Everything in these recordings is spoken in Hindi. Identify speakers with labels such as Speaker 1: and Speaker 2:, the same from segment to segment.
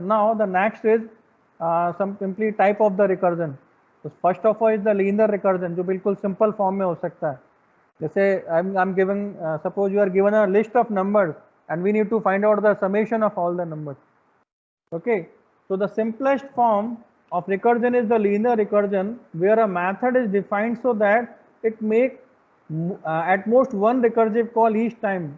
Speaker 1: now the next is some complete type of the recursion. So first of all is the linear recursion, जो बिल्कुल simple form में हो सकता है. जैसे I'm giving suppose you are given a list of numbers and we need to find out the summation of all the numbers. Okay, so the simplest form of recursion is the linear recursion, where a method is defined so that it make at most one recursive call each time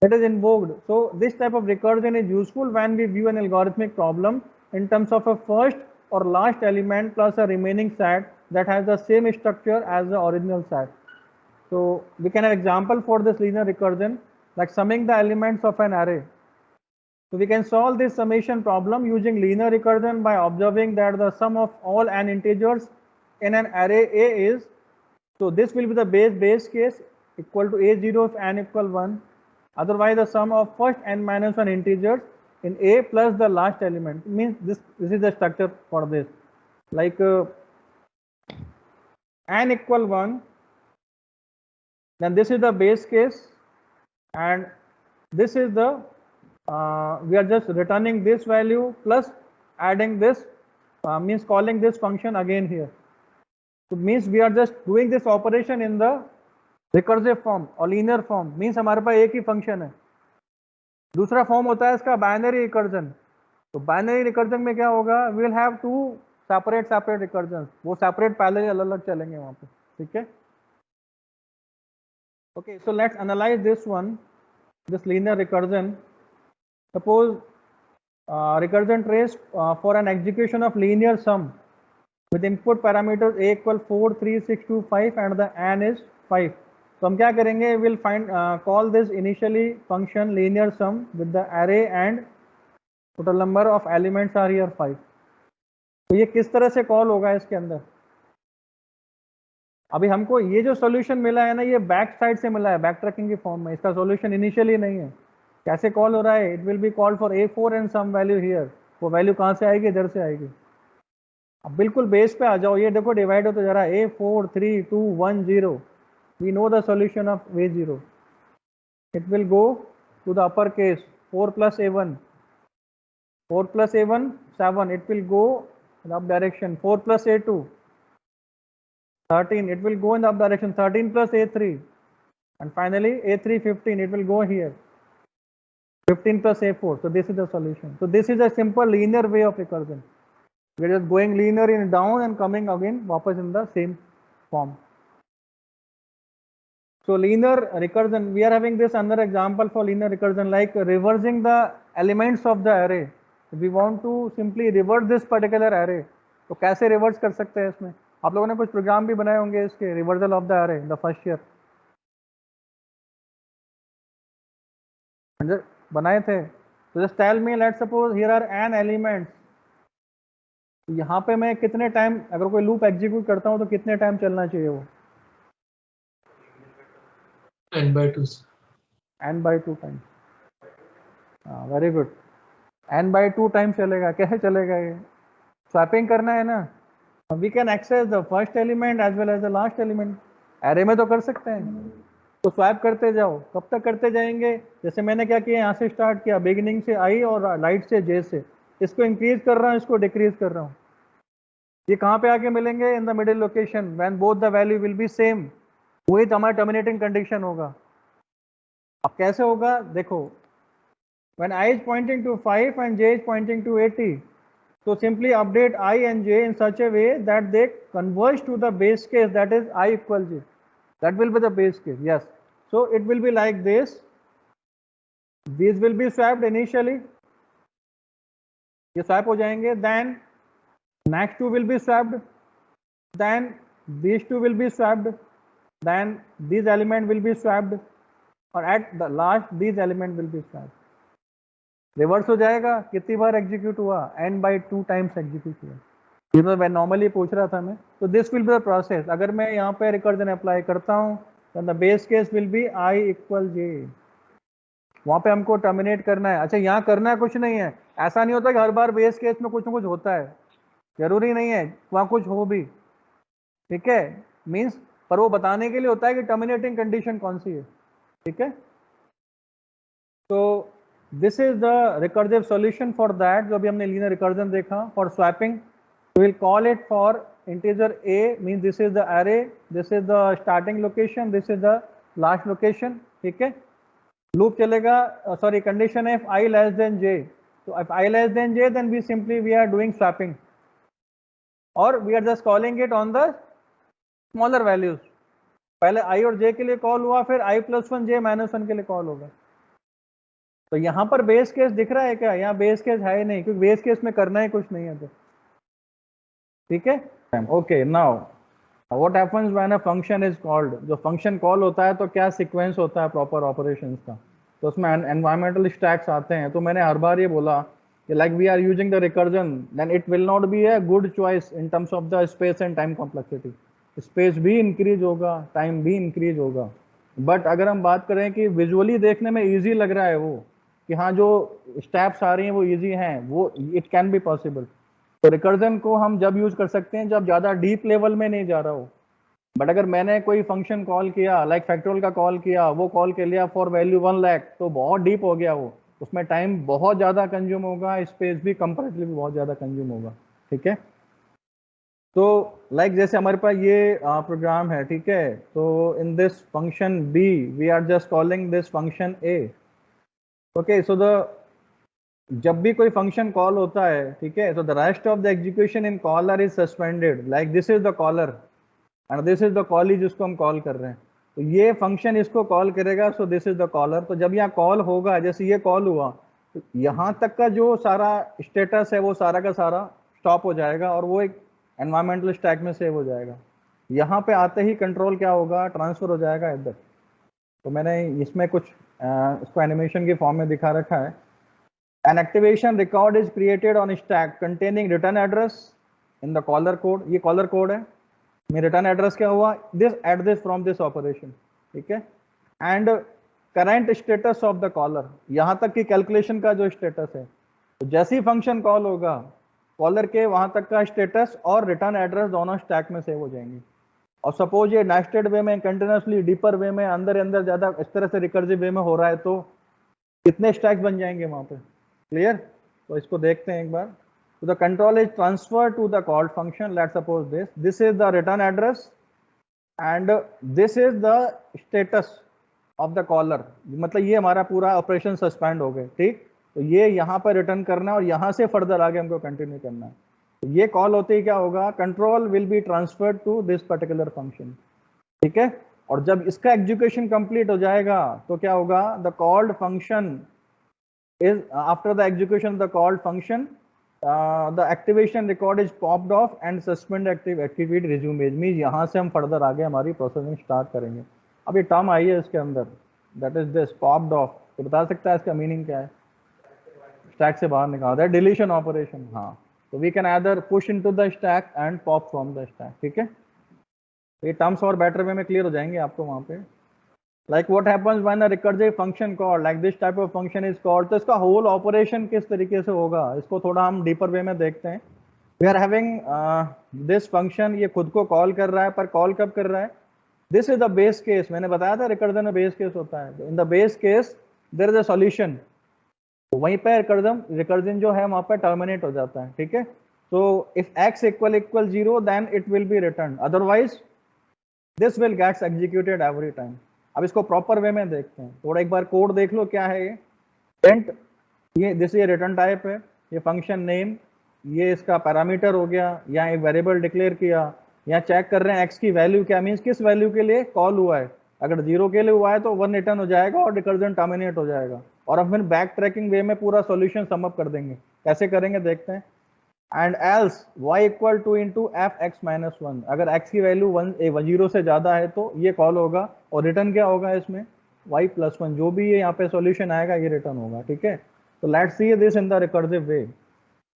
Speaker 1: that is invoked. So this type of recursion is useful when we view an algorithmic problem in terms of a first or last element plus a remaining set that has the same structure as the original set. So we can have example for this linear recursion, like summing the elements of an array. So we can solve this summation problem using linear recursion by observing that the sum of all n integers in an array A is, so this will be the base case equal to A0 if n equal 1. Otherwise the sum of first n minus 1 integers in A plus the last element, means this is the structure for this, like n equal 1, then this is the base case, and this is the we are just returning this value plus adding this, means calling this function again here. So means we are just doing this operation in the recursive form or linear form, means हमारे पास एक ही function है. दूसरा फॉर्म होता है इसका बाइनरी रिकर्जन. तो बाइनरी रिकर्जन में क्या होगा, we will have to separate recursion, वो सेपरेट पहले अलग अलग चलेंगे वहां पे. ठीक है. Okay, so let's analyze this one, this linear recursion. Suppose recursion trace for an execution of linear sum with input parameters a equal 4, 3, 6, 2, 5 and the n is 5. तो हम क्या करेंगे, we'll find call this initially function linear sum with the array and total number of elements are here 5. तो ये किस तरह से कॉल होगा इसके अंदर. अभी हमको ये जो सॉल्यूशन मिला है ना, ये बैक साइड से मिला है, बैक ट्रैकिंग की फॉर्म में. इसका सॉल्यूशन इनिशियली नहीं है. कैसे कॉल हो रहा है, it will be called for A4 and some value here. वो वैल्यू कहाँ से आएगी, इधर से आएगी. अब बिल्कुल बेस पे आ जाओ, ये देखो डिवाइड हो तो जरा A4 3 2 1 0. We know the solution of A0. It will go to the upper case 4 plus A1. 4 plus A1 7. It will go in the up direction. 4 plus A2 13. It will go in the up direction. 13 plus A3 and finally A3 15. It will go here. 15 plus A4. So this is the solution. So this is a simple linear way of recursion. We are just going linear in down and coming again वापस in the same form. So linear recursion, we are having this another example for linear recursion, like reversing the elements of the array. If we want to simply reverse this particular array, तो कैसे रिवर्स कर सकते हैं इसमें. आप लोगों ने कुछ प्रोग्राम भी बनाए होंगे इसके, रिवर्सल ऑफ द अरे इन द फर्स्ट ईयर बनाए थे. तो just tell me, let's suppose here are n elements. यहाँ पे मैं कितने टाइम, अगर कोई लूप एग्जीक्यूट करता हूँ तो कितने टाइम चलना चाहिए वो, n/2 time. Very good. n/2 time चलेगा. कैसे चलेगा ये, स्वैपिंग करना है ना. We can access the first element as well as the last element. Array में तो कर सकते हैं, तो स्वैप करते जाओ. कब तक करते जाएंगे, जैसे मैंने क्या किया, यहाँ से स्टार्ट किया, बिगिनिंग से आई और राइट से जे से, इसको इंक्रीज कर रहा हूँ, इसको डिक्रीज कर रहा हूँ. ये कहाँ पे आके मिलेंगे, in the middle location when both the value will B same. वही तो हमारा टर्मिनेटिंग कंडीशन होगा. अब कैसे होगा देखो, when I is pointing to 5 and j is pointing to 80, so simply update I and j in such a way that they converge to the base case, that is I equal j. That will be the base case. Yes, so it will be like this. These will be swapped initially, ये swap हो जाएंगे, then next two will be swapped, then these two will be swapped, then these element will be swapped, और at the last these element will be swapped. Reverse हो जाएगा. कितनी बार एग्जीक्यूट हुआ, n/2 टाइम्स एग्जीक्यूट हुआ. ये तो मैं नॉर्मली पूछ रहा था मैं. तो this will be the process. अगर मैं यहाँ पे रिकर्जन अप्लाई करता हूँ, तो the base case will be I equal j. वहाँ पे हमको टर्मिनेट करना है. अच्छा, यहाँ करना है कुछ नहीं है. ऐसा नहीं होता कि हर बार बेस केस में कुछ ना कुछ होता है, जरूरी नहीं है वहाँ कुछ हो भी. ठीक है, मीन्स पर वो बताने के लिए होता है कि टर्मिनेटिंग कंडीशन कौन सी है. ठीक है, तो this is the recursive solution for that, जो अभी हमने लीनियर रिकर्जन देखा for swapping, we will call it for integer a mean this is the array, this is the starting location, this is the last location, ठीक है। लूप चलेगा, सॉरी कंडीशन है if I less than j, so if I less than j then we are doing swapping or we are just calling it on the smaller values। पहले i और j के लिए कॉल हुआ, फिर i + 1 j - 1 के लिए कॉल होगा। तो यहाँ पर बेस केस दिख रहा है क्या? यहाँ बेस केस है ही नहीं, क्योंकि बेस केस में करना ही कुछ नहीं है। तो ठीक है, okay. Now what happens when a function is called, जो फंक्शन कॉल होता है तो क्या सीक्वेंस होता है प्रॉपर ऑपरेशंस का, तो उसमें एनवायरमेंटल स्टैक्स आते हैं। तो मैंने हर बार ये बोला कि like we are using the recursion, then it will not be a good choice in terms of the space and time complexity. Space भी इंक्रीज होगा, टाइम भी इंक्रीज होगा। बट अगर हम बात करें कि विजुअली देखने में ईजी लग रहा है वो, कि हाँ जो स्टेप्स आ रही हैं वो ईजी हैं, वो इट कैन बी पॉसिबल। तो रिकर्जन को हम जब यूज कर सकते हैं जब ज्यादा डीप लेवल में नहीं जा रहा हो। बट अगर मैंने कोई फंक्शन कॉल किया, लाइक फैक्टोरियल का कॉल किया, वो कॉल के लिया फॉर वैल्यू 1 लाख, तो बहुत डीप हो गया वो, उसमें टाइम बहुत ज्यादा कंज्यूम होगा, स्पेस भी कंपैरेटिवली बहुत ज्यादा कंज्यूम होगा, ठीक है। तो लाइक जैसे हमारे पास ये प्रोग्राम है, ठीक है। तो in this function b we are just calling this function a, okay. So the जब भी कोई फंक्शन कॉल होता है, ठीक है, तो the rest of the execution in caller is suspended, like this is the caller and this is the callee जिसको हम कॉल कर रहे हैं। तो ये फंक्शन इसको कॉल करेगा, so this is the caller. तो जब यहाँ कॉल होगा, जैसे ये कॉल हुआ, तो यहाँ तक का जो सारा स्टेटस है वो सारा का सारा स्टॉप हो जाएगा और वो एक एनवायरमेंटल स्टैक में सेव हो जाएगा। यहाँ पे आते ही कंट्रोल क्या होगा, ट्रांसफर हो जाएगा इधर। तो मैंने इसमें कुछ इसको एनिमेशन के फॉर्म में दिखा रखा है। An activation record is created on stack containing return address in the caller code। ये caller code है, में रिटर्न एड्रेस क्या हुआ, this at this from this operation, ठीक है। And current status of the caller, यहां तक की कैलकुलेशन का जो स्टेटस है, तो जैसे ही फंक्शन कॉल होगा, कॉलर के वहां तक का स्टेटस और रिटर्न एड्रेस दोनों स्टैक में सेव हो जाएंगे। और सपोज ये नेस्टेड वे में, कंटिन्यूसली डीपर वे में, अंदर अंदर ज्यादा इस तरह से रिकर्सिव वे में हो रहा है, तो कितने स्टैक बन जाएंगे वहां पे, क्लियर। तो इसको देखते हैं एक बार। So the control is transferred to the called function. Let's suppose this is the return address and this is the status of the caller। मतलब ये हमारा पूरा ऑपरेशन सस्पेंड हो गए, ठीक। तो ये यहाँ पर रिटर्न करना है और यहाँ से फर्दर आगे हमको कंटिन्यू करना है। तो ये कॉल होते ही क्या होगा, control will be transferred to this particular function, ठीक है। और जब इसका एग्जीक्यूशन कंप्लीट हो जाएगा तो क्या होगा, the called function is after the execution of the called function, the activation record is popped off and suspend activate resume page। Mean यहाँ से हम फर्दर आगे हमारी प्रोसेसिंग स्टार्ट करेंगे। अब ये टर्म आई है इसके अंदर, that is this popped of, तो बता सकता है इसका मीनिंग क्या है, स्टैक से बाहर निकालता है, डिलीशन ऑपरेशन। हाँ, तो we can either push into the stack and pop from the stack, ठीक है। ये टर्म्स और बेटर वे में क्लियर हो जाएंगे आपको वहां पे। Like what happens when a recursive function called, like this type of function is called, तो इसका whole operation किस तरीके से होगा, इसको थोड़ा हम डीपर वे में देखते हैं। We are having this function, ये खुद को कॉल कर रहा है, पर कॉल कब कर रहा है, this is the base case। मैंने बताया था रिकर्जन में बेस केस होता है। In the base case there is a solution, तो वहीं पे रिकर्जन जो है वहां पे टर्मिनेट हो जाता है, ठीक है। तो if x = 0 then it will be return, otherwise this will gets executed every time. अब इसको प्रॉपर वे में देखते हैं, थोड़ा एक बार कोड देख लो क्या है ये। इंट, ये दिस ये रिटर्न टाइप है, ये फंक्शन नेम, ये इसका पैरामीटर हो गया, यहाँ एक वेरिएबल डिक्लेयर किया, यहाँ चेक कर रहे हैं x की वैल्यू क्या, मीन्स किस वैल्यू के लिए कॉल हुआ है। अगर 0 के लिए हुआ है तो 1 रिटर्न हो जाएगा और रिकर्जन टर्मिनेट हो जाएगा। और अब फिर बैक ट्रैकिंग वे में पूरा सॉल्यूशन सम अप कर देंगे, कैसे करेंगे देखते हैं। एंड एल्स y = 2 × f(x-1), अगर x की वैल्यू 0 से ज्यादा है तो ये कॉल होगा और रिटर्न क्या होगा इसमें, y+1, जो भी ये यहाँ पे सॉल्यूशन आएगा ये रिटर्न होगा, ठीक है। तो let's see this in the recursive way.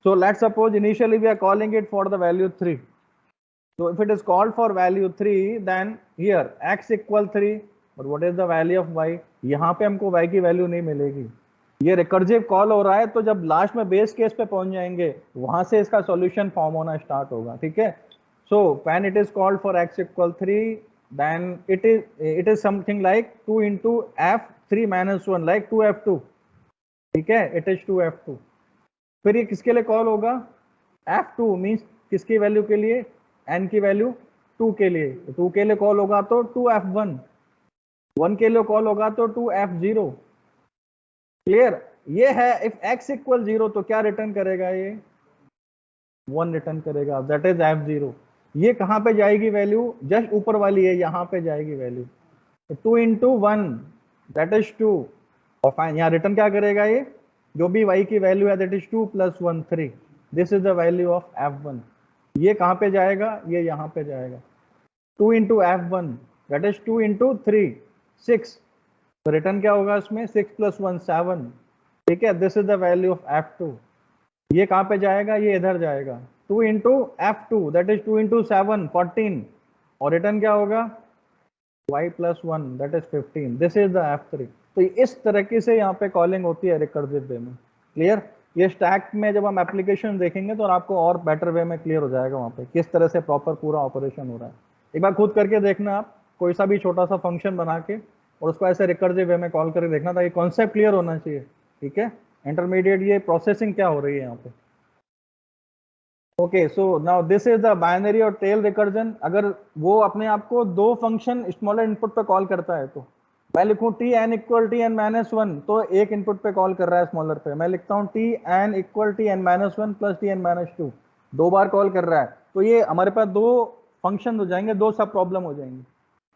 Speaker 1: So let's suppose initially we are calling it for the value 3। so if it is called for value 3 then here x = 3, but what is the value of y, यहाँ पे हमको y की वैल्यू नहीं मिलेगी। ये रिकर्सिव कॉल हो रहा है, तो जब लास्ट में बेस केस पे पहुंच जाएंगे वहां से इसका सॉल्यूशन फॉर्म होना स्टार्ट होगा, ठीक है। So when it is called for x = 3 then it is something like 2 × f(3 - 1), like 2f2। ठीक है, इट इज टू F2। फिर ये किसके लिए कॉल होगा, F2 मीन्स किसकी वैल्यू के लिए, n की वैल्यू 2 के लिए, 2 के लिए कॉल होगा तो 2F1, 1 के लिए कॉल होगा तो 2F0। क्लियर, ये है इफ x इक्वल 0 तो क्या रिटर्न करेगा, ये 1 रिटर्न करेगा, दैट इज F0। ये कहां पे जाएगी वैल्यू, जस्ट ऊपर वाली है, यहां पे जाएगी वैल्यू, तो 2 इंटू 1 दैट इज 2, और फाइन यहाँ रिटर्न क्या करेगा, ये जो भी y की वैल्यू है that is 2 plus 1 3, this is the value of F1। ये कहां पे जाएगा, ये यहां पे जाएगा, 2 into F1 that is 2 into 3 6, तो रिटर्न क्या होगा इसमें, 6 प्लस 1 7, ठीक है, this is the value of F2। ये कहां पे जाएगा, ये इधर जाएगा, 2 into F2 that is 2 into 7 14, और रिटर्न क्या होगा, y plus 1 that is 15, this is the F3। तो इस तरीके से यहाँ पे कॉलिंग होती है रिकर्सिव वे में। क्लियर, ये स्टैक में जब हम एप्लीकेशन देखेंगे तो आपको और बेटर वे में क्लियर हो जाएगा वहाँ पे किस तरह से प्रॉपर पूरा ऑपरेशन हो रहा है। एक बार खुद करके देखना, आप कोई सा भी छोटा सा फंक्शन बना के और उसको ऐसे रिकर्सिव वे में कॉल करके देखना, ताकि कॉन्सेप्ट क्लियर होना चाहिए। ठीक है, इंटरमीडिएट ये प्रोसेसिंग क्या हो रही है यहाँ पे। Okay, so now this is the binary और टेल रिकर्जन। अगर वो अपने आप को दो फंक्शन स्मॉलर इनपुट पे कॉल करता है तो मैं लिखूं T N equal T N minus one, तो एक इनपुट पे कॉल कर रहा है स्मॉलर पे, मैं लिखता हूँ T N equal T N minus one plus T N minus two, दो बार कॉल कर रहा है, तो ये हमारे पास दो फंक्शन हो जाएंगे, दो सब प्रॉब्लम हो जाएंगी।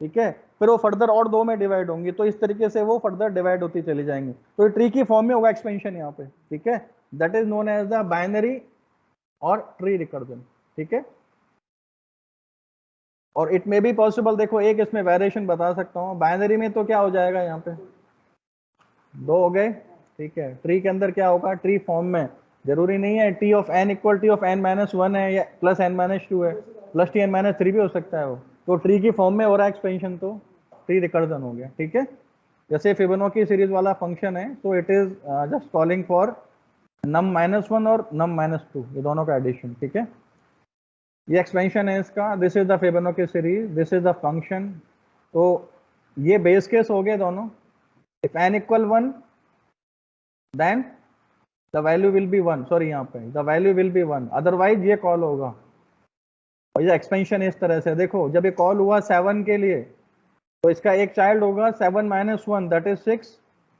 Speaker 1: ठीक है, फिर वो फर्दर और दो में डिवाइड होंगी, तो इस तरीके से वो फर्दर डिवाइड होती चली जाएंगी, तो ये ट्री की फॉर्म में होगा एक्सपेंशन यहाँ पे। ठीक है, that is known as the binary और ट्री रिकर्जन। ठीक है, और इट मे बी पॉसिबल, देखो एक इसमें वेरिएशन बता सकता हूँ, बाइनरी में तो क्या हो जाएगा यहाँ पे दो हो गए। ठीक है, ट्री के अंदर क्या होगा, ट्री फॉर्म में जरूरी नहीं है T of N equal T of N minus one है या प्लस एन माइनस टू है, plus T N minus three भी हो सकता है वो, तो ट्री की फॉर्म में हो रहा है एक्सपेंशन, तो ट्री रिकर्जन हो गया। ठीक है, जैसे फिबोनाची सीरीज वाला फंक्शन है, तो it is just calling for num minus one और नम माइनस टू, ये दोनों का एडिशन। ठीक है, ये एक्सपेंशन है इसका, this is the Fibonacci series, this is the function. तो ये बेस केस हो गए दोनों, if N equal one then the value will be one, sorry यहाँ पे the value will be one, otherwise ये कॉल होगा। और ये एक्सपेंशन इस तरह से देखो, जब ये कॉल हुआ 7 के लिए तो इसका एक चाइल्ड होगा 7 माइनस वन दैट इज 6,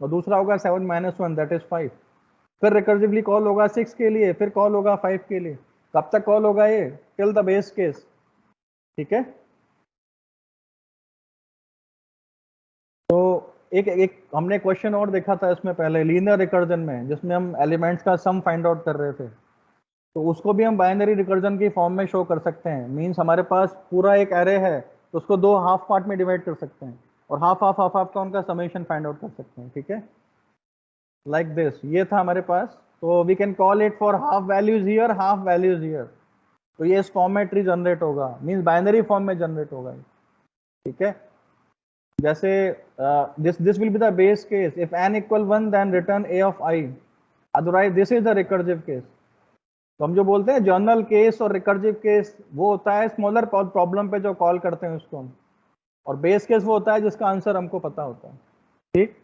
Speaker 1: और दूसरा होगा 7 माइनस वन दैट इज 5, फिर रिकर्सिवली कॉल होगा 6 के लिए, फिर कॉल होगा 5 के लिए, कब तक कॉल होगा ये, टिल द बेस केस। ठीक है, तो एक हमने क्वेश्चन और देखा था इसमें पहले लीनियर रिकर्जन में, जिसमें हम एलिमेंट्स का सम फाइंड आउट कर रहे थे, तो उसको भी हम बाइनरी रिकर्जन की फॉर्म में शो कर सकते हैं। मींस हमारे पास पूरा एक एरे है, तो उसको दो हाफ पार्ट में डिवाइड कर सकते हैं, और हाफ हाफ हाफ हाफ का उनका समेशन फाइंड आउट कर सकते हैं। ठीक है, लाइक दिस, ये था हमारे पास, तो we can call it for half values here half values here, तो ये इस फॉर्म में ट्री जनरेट होगा, मींस बाइनरी फॉर्म में जनरेट होगा। ठीक है, जैसे this will be the base case, if n equal 1 then return a of I, otherwise this is the recursive case। तो हम जो बोलते हैं जर्नल केस और रिकर्सिव केस, वो होता है स्मॉलर प्रॉब्लम पे जो कॉल करते हैं उसको हम, और बेस केस वो होता है जिसका आंसर हमको पता होता है। ठीक,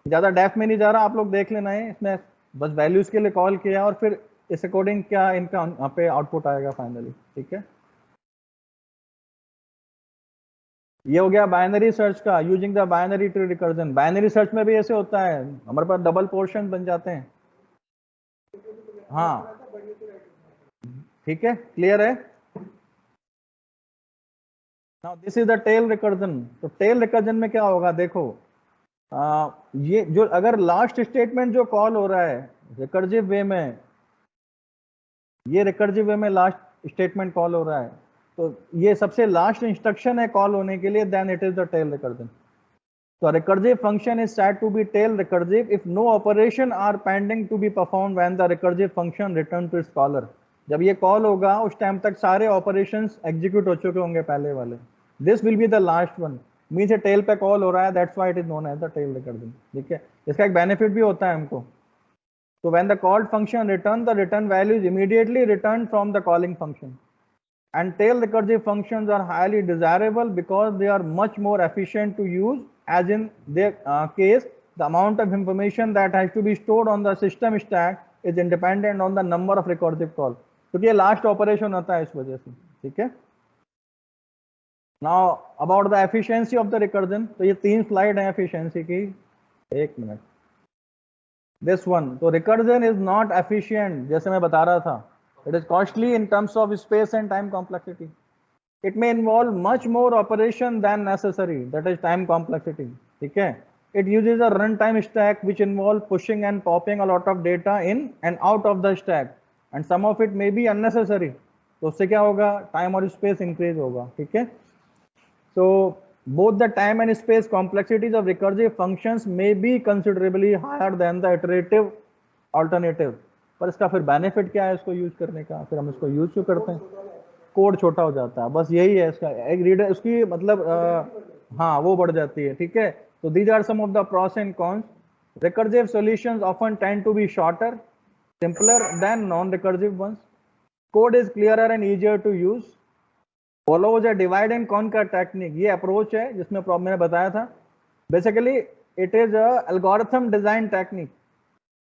Speaker 1: ज्यादा डेप्थ में नहीं जा रहा, आप लोग देख लेना है, इसमें बस वैल्यूज के लिए कॉल किया और फिर इस अकॉर्डिंग क्या इनका यहाँ पे आउटपुट आएगा फाइनली। ठीक है, ये हो गया बाइनरी सर्च का, using the binary tree recursion. Binary search में भी ऐसे होता है, हमारे पास डबल पोर्शन बन जाते हैं। हाँ, ठीक है, क्लियर है। Now this is the tail recursion. तो टेल रिकर्जन में क्या होगा, देखो ये जो अगर लास्ट स्टेटमेंट जो कॉल हो रहा है रिकर्सिव वे में, ये रिकर्सिव वे में लास्ट स्टेटमेंट कॉल हो रहा है, तो ये सबसे लास्ट इंस्ट्रक्शन है कॉल होने के लिए, then it is the tail recursion. So a recursive function is said to be tail recursive if no operation are pending to be performed when the recursive function return to its caller। जब ये कॉल होगा उस टाइम तक सारे ऑपरेशंस एग्जीक्यूट हो चुके होंगे पहले वाले, this will be the last one, means ये टेल पे कॉल हो रहा है, that's why it is known as the tail recursion. ठीक है, इसका एक बेनिफिट भी होता है हमको, तो when the called function return, the return value is immediately return from the calling function, and tail recursive functions are highly desirable because they are much more efficient to use, as in their case the amount of information that has to be stored on the system stack is independent on the number of recursive call, क्योंकि ये लास्ट ऑपरेशन होता है इस वजह से, ठीक है। Now about the efficiency of the recursion, तो ये 3 स्लाइड है एफिशिएंसी की, एक मिनट। दिस वन, तो रिकर्जन इज नॉट एफिशिएंट, जैसे मैं बता रहा था, it is costly in terms of space and time complexity. It may involve much more operation than necessary, that is time complexity, ठीक है। It uses a runtime stack which involve pushing and popping a lot of data in and out of the stack, and some of it may be unnecessary. तो उससे क्या होगा, टाइम और स्पेस इंक्रीज होगा, ठीक है। So both the time and space complexities of recursive functions may be considerably higher than the iterative alternative. पर इसका फिर बेनिफिट क्या है इसको यूज करने का, फिर हम इसको यूज क्यों करते हैं, कोड छोटा हो जाता है, बस यही है इसका। एक रीडर उसकी मतलब हाँ वो बढ़ जाती है, ठीक है। So these are some of the pros and cons. Recursive solutions often tend to be shorter, simpler than non-recursive ones. Code is clearer and easier to use. Follows a divide and conquer technique. ये approach है जिसमें मैंने बताया था। Basically, it is a algorithm design technique.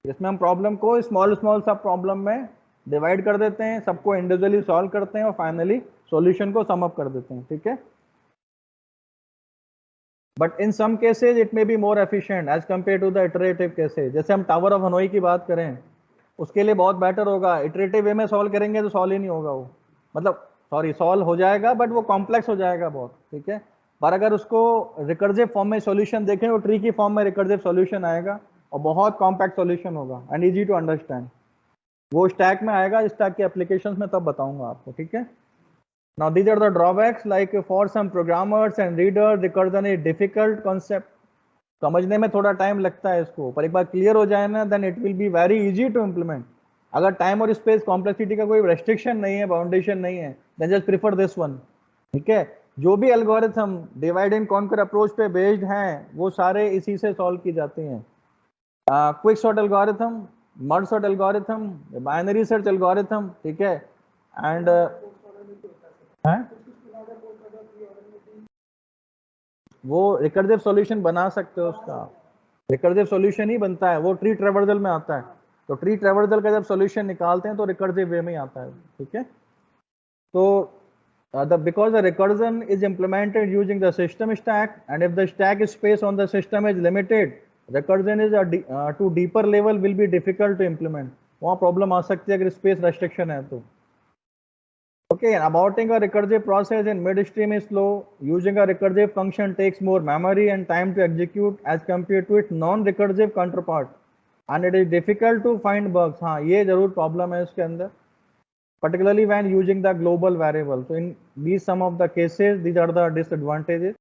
Speaker 1: जिसमें हम प्रॉब्लम को स्मॉल सब प्रॉब्लम में डिवाइड कर देते हैं, सबको इंडिविजुअली सॉल्व करते हैं और फाइनली सॉल्यूशन को सम अप कर देते हैं, ठीक है। But in some cases it may be more efficient as compare to the iterative cases. जैसे हम टावर ऑफ हनोई की बात करें, उसके लिए बहुत बेटर होगा, इटरेटिव वे में सॉल्व करेंगे तो सॉल्व ही नहीं होगा वो, मतलब सॉरी सॉल्व हो जाएगा बट वो कॉम्प्लेक्स हो जाएगा बहुत, ठीक है। पर अगर उसको रिकर्सिव फॉर्म में सॉल्यूशन देखें, वो ट्री की फॉर्म में रिकर्सिव सॉल्यूशन आएगा और बहुत कॉम्पैक्ट सॉल्यूशन होगा एंड इजी टू अंडरस्टैंड। वो स्टैक में आएगा, स्टैक की एप्लीकेशंस में तब बताऊंगा आपको, ठीक है। Now these are the drawbacks, like for some programmers and readers, recursion is difficult concept. समझने में थोड़ा टाइम लगता है इसको, पर एक बार क्लियर हो जाए ना, then it will be very easy to implement. अगर टाइम और स्पेस कॉम्प्लेक्सिटी का कोई रेस्ट्रिक्शन नहीं है, बाउंडेशन नहीं है, then just prefer this one, ठीक है। जो भी algorithm divide and conquer approach पे बेस्ड हैं, वो सारे इसी से सॉल्व की जाती हैं। Quick sort algorithm, merge sort algorithm, binary search algorithm, ठीक है। एंड वो रिकर्सिव सॉल्यूशन बना सकते हो, उसका रिकर्सिव सॉल्यूशन ही बनता है, वो ट्री ट्रेवर्सल में आता है। तो ट्री ट्रेवर्सल का जब सॉल्यूशन निकालते हैं तो रिकर्सिव वे में ही आता है, ठीक है। तो because the recursion is implemented using the system stack, and if the stack space on the system is limited, recursion is to deeper level will be difficult to implement. वहाँ प्रॉब्लम आ सकती है अगर स्पेस रेस्ट्रिक्शन है तो। Okay, aborting a recursive process in midstream is slow. Using a recursive function takes more memory and time to execute as compared to its non-recursive counterpart, and it is difficult to find bugs. हाँ, ये जरूर प्रॉब्लम है इसके अंदर, particularly when using the global variable. So in these some of the cases, these are the disadvantages.